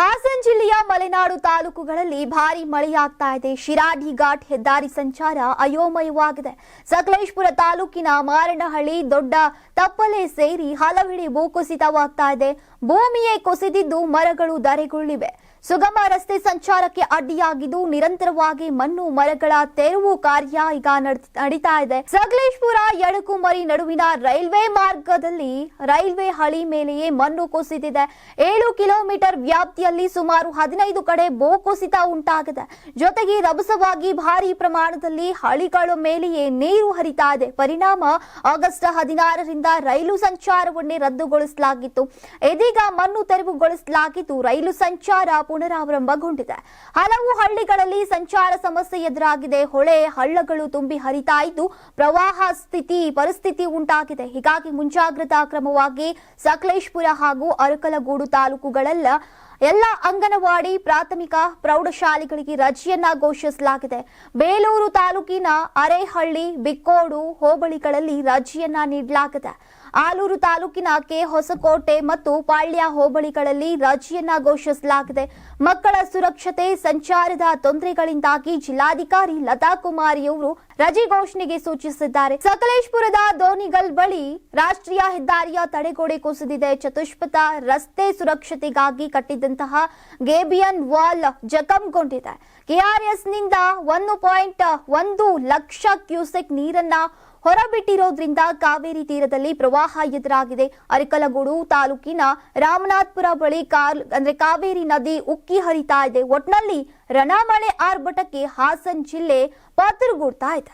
ಹಾಸನ ಜಿಲ್ಲೆಯ ಮಲೆನಾಡು ತಾಲೂಕುಗಳಲ್ಲಿ ಭಾರಿ ಮಳೆಯಾಗ್ತಾ ಇದೆ. ಶಿರಾಡಿ ಘಾಟ್ ಹೆದ್ದಾರಿ ಸಂಚಾರ ಅಯೋಮಯವಾಗಿದೆ. ಸಕಲೇಶಪುರ ತಾಲೂಕಿನ ಮಾರನಹಳ್ಳಿ, ದೊಡ್ಡ ತಪ್ಪಲೆ ಸೇರಿ ಹಲವೆಡೆ ಭೂಕುಸಿತವಾಗ್ತಾ ಇದೆ. ಭೂಮಿಯೇ ಕುಸಿದಿದ್ದು ಮರಗಳು ಧರೆಗುರುಳಿವೆ. ಸುಗಮ ರಸ್ತೆ ಸಂಚಾರಕ್ಕೆ ಅಡ್ಡಿಯಾಗಿದ್ದು ನಿರಂತರವಾಗಿ ಮಣ್ಣು ಮರಗಳ ತೆರವು ಕಾರ್ಯ ಈಗ ನಡೀತಾ ಇದೆ. ಸಕಲೇಶಪುರ ಯಳಕುಮರಿ ನಡುವಿನ ರೈಲ್ವೆ ಮಾರ್ಗದಲ್ಲಿ ರೈಲ್ವೆ ಹಳಿ ಮೇಲೆಯೇ ಮಣ್ಣು ಕುಸಿದಿದೆ. 7 ಕಿಲೋಮೀಟರ್ ವ್ಯಾಪ್ತಿಯಲ್ಲಿ ಸುಮಾರು 15 ಕಡೆ ಭೂಕುಸಿತ ಉಂಟಾಗಿದೆ. ಜೊತೆಗೆ ರಭಸವಾಗಿ ಭಾರಿ ಪ್ರಮಾಣದಲ್ಲಿ ಹಳಿಗಳ ಮೇಲೆಯೇ ನೀರು ಹರಿತಾ ಇದೆ. ಪರಿಣಾಮ ಆಗಸ್ಟ್ 16ರಿಂದ ರೈಲು ಸಂಚಾರವನ್ನೇ ರದ್ದುಗೊಳಿಸಲಾಗಿತ್ತು. ಇದೀಗ ಮಣ್ಣು ತೆರವುಗೊಳಿಸಲಾಗಿದ್ದು ರೈಲು ಸಂಚಾರ ಪುನರಾರಂಭಗೊಂಡಿದೆ. ಹಲವು ಹಳ್ಳಿಗಳಲ್ಲಿ ಸಂಚಾರ ಸಮಸ್ಯೆ ಎದುರಾಗಿದೆ. ಹೊಳೆ ಹಳ್ಳಗಳು ತುಂಬಿ ಹರಿತಾ ಇದ್ದು ಪ್ರವಾಹ ಪರಿಸ್ಥಿತಿ ಉಂಟಾಗಿದೆ. ಹೀಗಾಗಿ ಮುಂಜಾಗ್ರತಾ ಕ್ರಮವಾಗಿ ಸಕಲೇಶಪುರ ಹಾಗೂ ಅರಕಲಗೂಡು ತಾಲೂಕುಗಳೆಲ್ಲ ಎಲ್ಲ ಅಂಗನವಾಡಿ, ಪ್ರಾಥಮಿಕ, ಪ್ರೌಢಶಾಲೆಗಳಿಗೆ ರಜೆಯನ್ನ ಘೋಷಿಸಲಾಗಿದೆ. ಬೇಲೂರು ತಾಲೂಕಿನ ಅರೇಹಳ್ಳಿ, ಬಿಕ್ಕೋಡು ಹೋಬಳಿಗಳಲ್ಲಿ ರಜೆಯನ್ನ ನೀಡಲಾಗಿದೆ. ಆಲೂರು ತಾಲೂಕಿನ ಕೆ ಹೊಸಕೋಟೆ ಮತ್ತು ಪಾಳ್ಯ ಹೋಬಳಿಗಳಲ್ಲಿ ರಜೆಯನ್ನ ಘೋಷಿಸಲಾಗಿದೆ. ಮಕ್ಕಳ ಸುರಕ್ಷತೆ, ಸಂಚಾರದ ತೊಂದರೆಗಳಿಂದಾಗಿ ಜಿಲ್ಲಾಧಿಕಾರಿ ಲತಾ ಕುಮಾರಿಯವರು ರಜೆ ಘೋಷಣೆಗೆ ಸೂಚಿಸಿದ್ದಾರೆ. ಸಕಲೇಶಪುರದ ದೋನಿಗಲ್ ಬಳಿ ರಾಷ್ಟ್ರೀಯ ಹೆದ್ದಾರಿಯ ತಡೆಗೋಡೆ ಕುಸಿದಿದೆ. ಚತುಷ್ಪಥ ರಸ್ತೆ ಸುರಕ್ಷತೆಗಾಗಿ ಕಟ್ಟಿದ್ದಂತಹ ಗೇಬಿಯನ್ ವಾಲ್ ಜಖಂಗೊಂಡಿದೆ. ಕೆಆರ್ಎಸ್ನಿಂದ 1.1 ಲಕ್ಷ ಕ್ಯೂಸೆಕ್ ನೀರನ್ನ ಹೊರಬಿಟ್ಟಿರೋದ್ರಿಂದ ಕಾವೇರಿ ತೀರದಲ್ಲಿ ಪ್ರವಾಹ ಎದುರಾಗಿದೆ. ಅರಕಲಗೂಡು ತಾಲೂಕಿನ ರಾಮನಾಥಪುರ ಬಳಿ ಕಾವೇರಿ ನದಿ ಉಕ್ಕಿ ಹರಿತಾ ಇದೆ. ಒಟ್ನಲ್ಲಿ ರಣಮಳೆ ಆರ್ಭಟಕ್ಕೆ ಹಾಸನ ಜಿಲ್ಲೆ ಪಾತರಗೊಳ್ತಾ ಇದೆ.